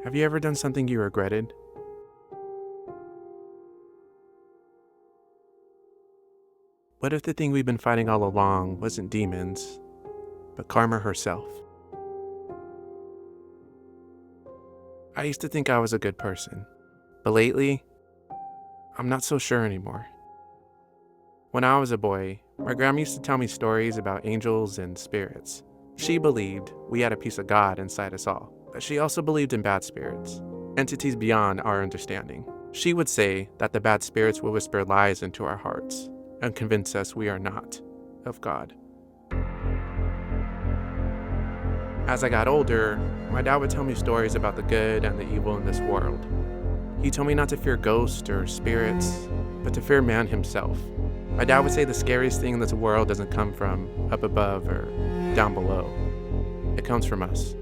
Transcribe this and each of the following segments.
Have you ever done something you regretted? What if the thing we've been fighting all along wasn't demons, but karma herself? I used to think I was a good person, but lately, I'm not so sure anymore. When I was a boy, my grandma used to tell me stories about angels and spirits. She believed we had a piece of God inside us all, but she also believed in bad spirits, entities beyond our understanding. She would say that the bad spirits will whisper lies into our hearts and convince us we are not of God. As I got older, my dad would tell me stories about the good and the evil in this world. He told me not to fear ghosts or spirits, but to fear man himself. My dad would say the scariest thing in this world doesn't come from up above or down below. It comes from us.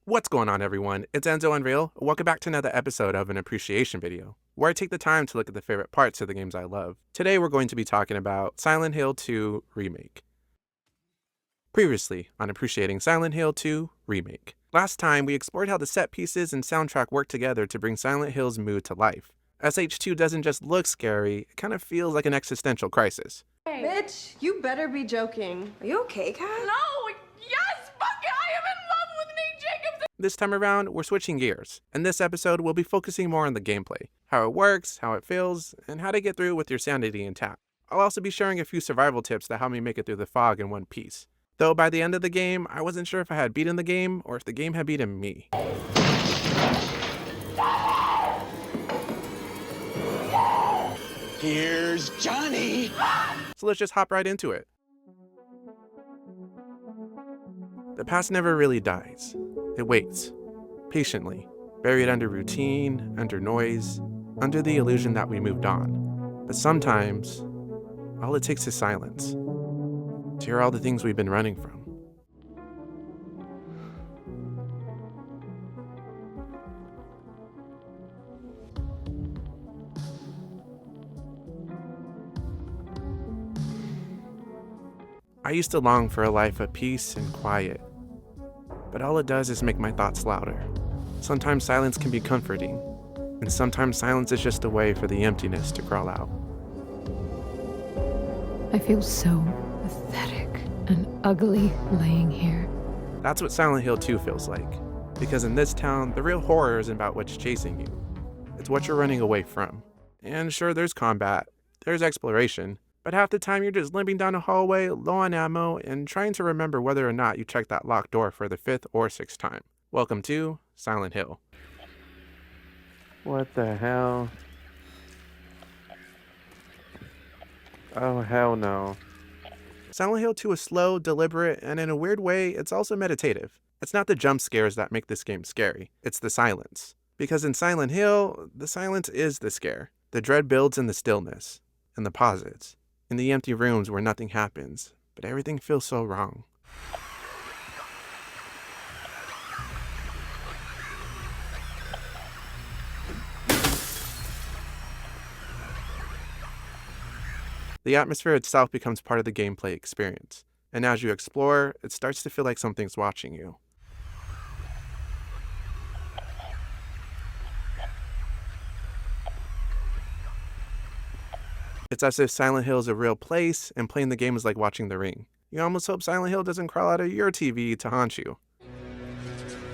What's going on, everyone? It's Enzo Unreal. Welcome back to another episode of an appreciation video, where I take the time to look at the favorite parts of the games I love. Today we're going to be talking about Silent Hill 2 Remake. Previously on Appreciating Silent Hill 2 Remake. Last time we explored how the set pieces and soundtrack work together to bring Silent Hill's mood to life. SH2 doesn't just look scary, it kind of feels like an existential crisis. Hey. Bitch, you better be joking. Are you okay, Kat? No! Yes! Fuck it! I am in love with Nate Jacobs! This time around, we're switching gears. In this episode, we'll be focusing more on the gameplay, how it works, how it feels, and how to get through with your sanity intact. I'll also be sharing a few survival tips that help me make it through the fog in one piece. Though by the end of the game, I wasn't sure if I had beaten the game or if the game had beaten me. Here's Johnny! So let's just hop right into it. The past never really dies. It waits, patiently, buried under routine, under noise, under the illusion that we moved on. But sometimes, all it takes is silence to hear all the things we've been running from. I used to long for a life of peace and quiet, but all it does is make my thoughts louder. Sometimes silence can be comforting, and sometimes silence is just a way for the emptiness to crawl out. I feel so pathetic and ugly laying here. That's what Silent Hill 2 feels like, because in this town, the real horror isn't about what's chasing you. It's what you're running away from. And sure, there's combat, there's exploration, but half the time you're just limping down a hallway, low on ammo, and trying to remember whether or not you checked that locked door for the 5th or 6th time. Welcome to Silent Hill. What the hell? Oh, hell no. Silent Hill 2 is slow, deliberate, and in a weird way, it's also meditative. It's not the jump scares that make this game scary, it's the silence. Because in Silent Hill, the silence is the scare. The dread builds in the stillness, and the pauses, in the empty rooms where nothing happens, but everything feels so wrong. The atmosphere itself becomes part of the gameplay experience, and as you explore, it starts to feel like something's watching you. It's as if Silent Hill is a real place, and playing the game is like watching The Ring. You almost hope Silent Hill doesn't crawl out of your TV to haunt you.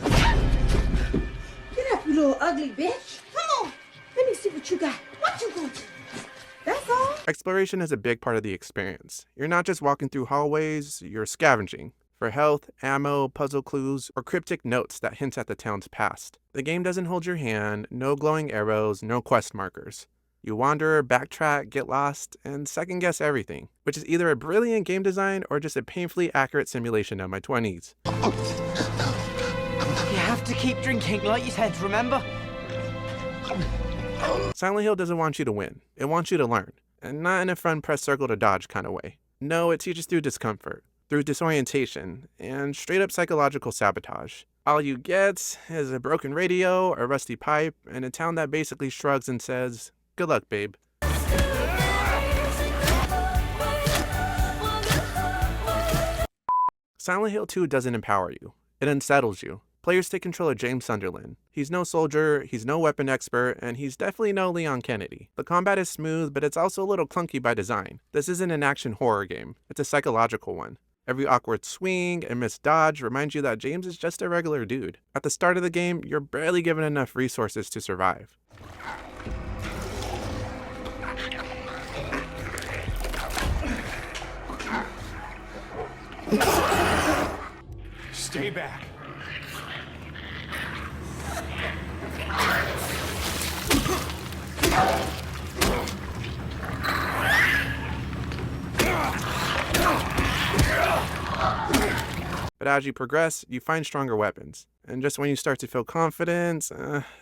Get up, you little ugly bitch. Come on. Let me see what you got. What you gonna do? That's all. Exploration is a big part of the experience. You're not just walking through hallways, you're scavenging for health, ammo, puzzle clues, or cryptic notes that hint at the town's past. The game doesn't hold your hand, no glowing arrows, no quest markers. You wander, backtrack, get lost, and second guess everything, which is either a brilliant game design or just a painfully accurate simulation of my 20s. You have to keep drinking like you said, remember? Silent Hill doesn't want you to win, it wants you to learn, and not in a fun press circle to dodge kind of way. No, it teaches through discomfort, through disorientation, and straight up psychological sabotage. All you get is a broken radio, a rusty pipe, and a town that basically shrugs and says, "Good luck, babe." Silent Hill 2 doesn't empower you. It unsettles you, Players take control of James Sunderland. He's no soldier, he's no weapon expert, and he's definitely no Leon Kennedy. The combat is smooth, but it's also a little clunky by design. This isn't an action horror game, it's a psychological one. Every awkward swing and missed dodge reminds you that James is just a regular dude. At the start of the game, you're barely given enough resources to survive. Stay back. But as you progress, you find stronger weapons. And just when you start to feel confident,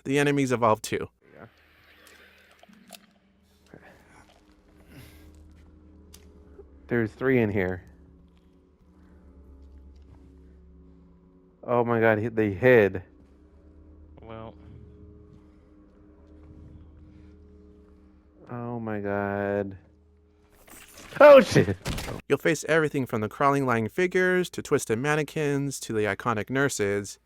the enemies evolve too. There's 3 in here. Oh my god, they hid. Well. Oh my god. Oh shit! You'll face everything from the crawling lying figures, to twisted mannequins, to the iconic nurses.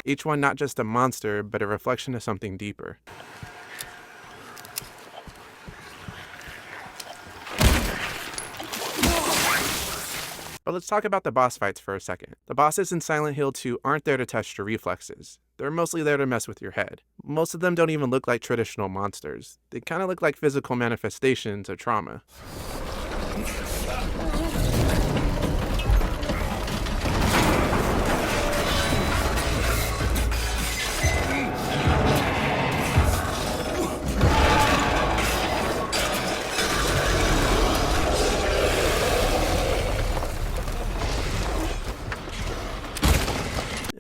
Each one not just a monster, but a reflection of something deeper. But let's talk about the boss fights for a second. The bosses in Silent Hill 2 aren't there to test your reflexes. They're mostly there to mess with your head. Most of them don't even look like traditional monsters. They kind of look like physical manifestations of trauma.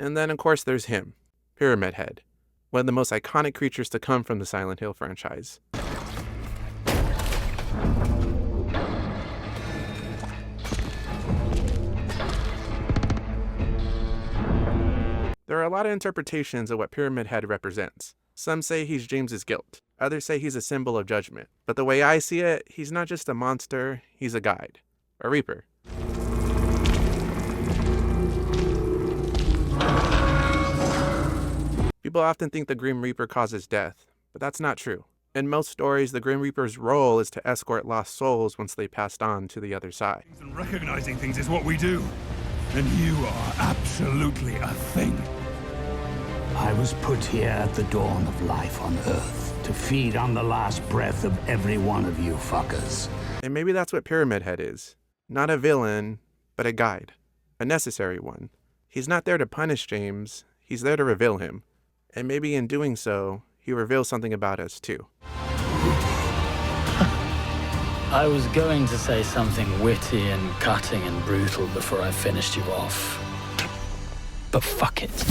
And then, of course, there's him, Pyramid Head, one of the most iconic creatures to come from the Silent Hill franchise. There are a lot of interpretations of what Pyramid Head represents. Some say he's James's guilt. Others say he's a symbol of judgment. But the way I see it, he's not just a monster, he's a guide, a reaper. People often think the Grim Reaper causes death, but that's not true. In most stories, the Grim Reaper's role is to escort lost souls once they passed on to the other side. And recognizing things is what we do. And you are absolutely a thing. I was put here at the dawn of life on Earth to feed on the last breath of every one of you fuckers. And maybe that's what Pyramid Head is. Not a villain, but a guide. A necessary one. He's not there to punish James, he's there to reveal him. And maybe in doing so, he reveals something about us too. I was going to say something witty and cutting and brutal before I finished you off. But fuck it.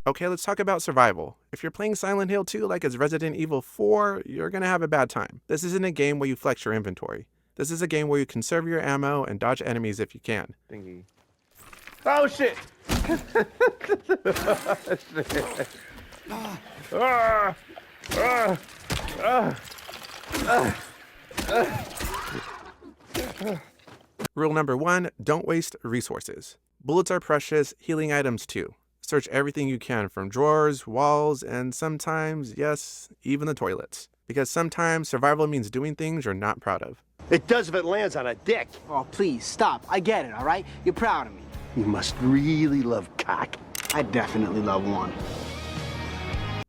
Okay, let's talk about survival. If you're playing Silent Hill 2 like it's Resident Evil 4, you're gonna have a bad time. This isn't a game where you flex your inventory. This is a game where you conserve your ammo and dodge enemies if you can. Thingy. Oh shit! Rule number 1, don't waste resources. Bullets are precious, healing items too. Search everything you can from drawers, walls, and sometimes, yes, even the toilets. Because sometimes survival means doing things you're not proud of. It does if it lands on a dick. Oh, please, stop. I get it, all right? You're proud of me. You must really love cock. I definitely love one.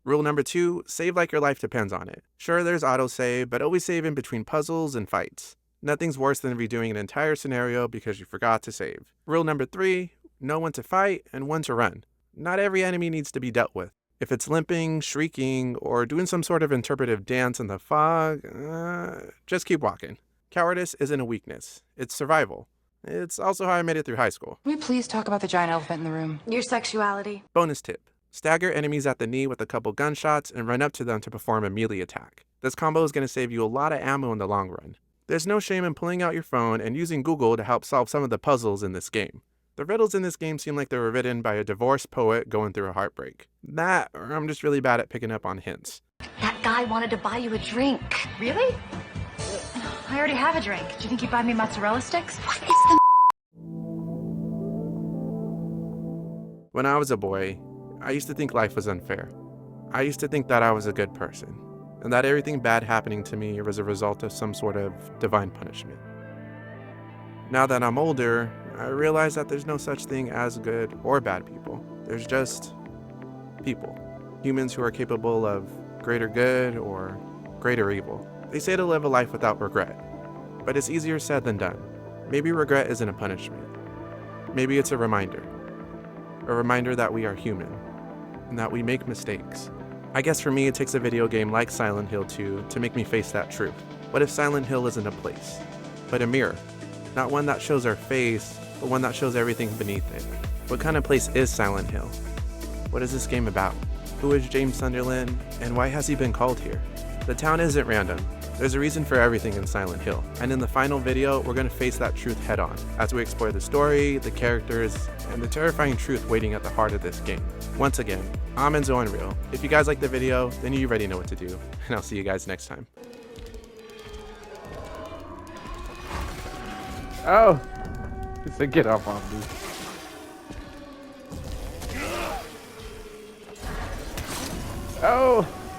Rule number 2, save like your life depends on it. Sure, there's autosave, but always save in between puzzles and fights. Nothing's worse than redoing an entire scenario because you forgot to save. Rule number 3, know when to fight and when to run. Not every enemy needs to be dealt with. If it's limping, shrieking, or doing some sort of interpretive dance in the fog, just keep walking. Cowardice isn't a weakness, it's survival. It's also how I made it through high school. Can we please talk about the giant elephant in the room? Your sexuality. Bonus tip. Stagger enemies at the knee with a couple gunshots and run up to them to perform a melee attack. This combo is going to save you a lot of ammo in the long run. There's no shame in pulling out your phone and using Google to help solve some of the puzzles in this game. The riddles in this game seem like they were written by a divorced poet going through a heartbreak. That, or I'm just really bad at picking up on hints. That that guy wanted to buy you a drink. Really? I already have a drink. Do you think you'd buy me mozzarella sticks? What is the... When I was a boy, I used to think life was unfair. I used to think that I was a good person, and that everything bad happening to me was a result of some sort of divine punishment. Now that I'm older, I realize that there's no such thing as good or bad people. There's just people. Humans who are capable of greater good or greater evil. They say to live a life without regret, but it's easier said than done. Maybe regret isn't a punishment. Maybe it's a reminder that we are human and that we make mistakes. I guess for me, it takes a video game like Silent Hill 2 to make me face that truth. What if Silent Hill isn't a place, but a mirror? Not one that shows our face, but one that shows everything beneath it. What kind of place is Silent Hill? What is this game about? Who is James Sunderland, and why has he been called here? The town isn't random. There's a reason for everything in Silent Hill. And in the final video, we're gonna face that truth head on as we explore the story, the characters, and the terrifying truth waiting at the heart of this game. Once again, I'm Enzo Unreal. If you guys like the video, then you already know what to do, and I'll see you guys next time. Oh! He said get off on me. Oh!